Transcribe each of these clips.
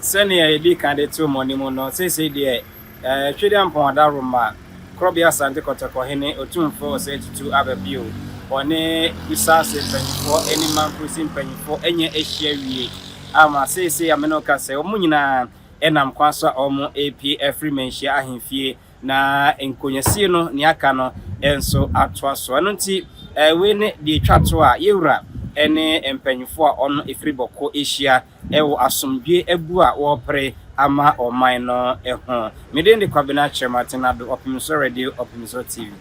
Senior di candidate money mono say the Chidam Ponda Roma, Crobia Santa Cotacohene, or 2 Ababio, or ne Kusasi for any Mamprusi penny for any Asia. Ama say Amenoka say Omunina, Enam Quasa Omo AP free menshia ahimfie na nkonyesi no ne aka no enso atwa so anonti we ne de twato a yewura ene empanyfo a ono efiri boko ehia ewo asomdwe abu a wo pre ama oman no eho mede de kwabena chematina do Opemsuo radio Opemsuo TV.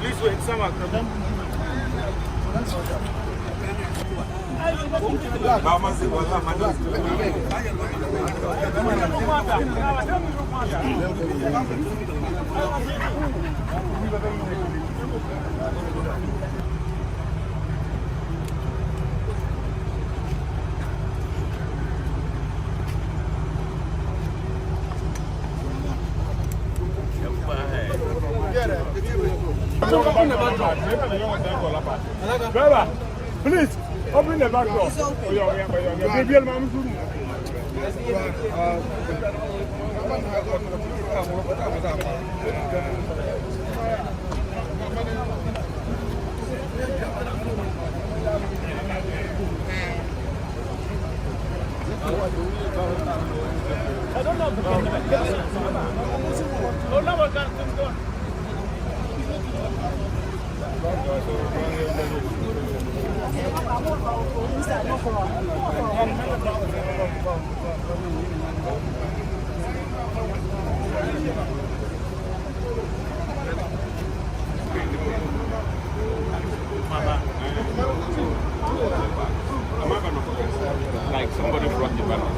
Please wait, someone come. Brother, please open the back door. I don't know. Like somebody brought the banner.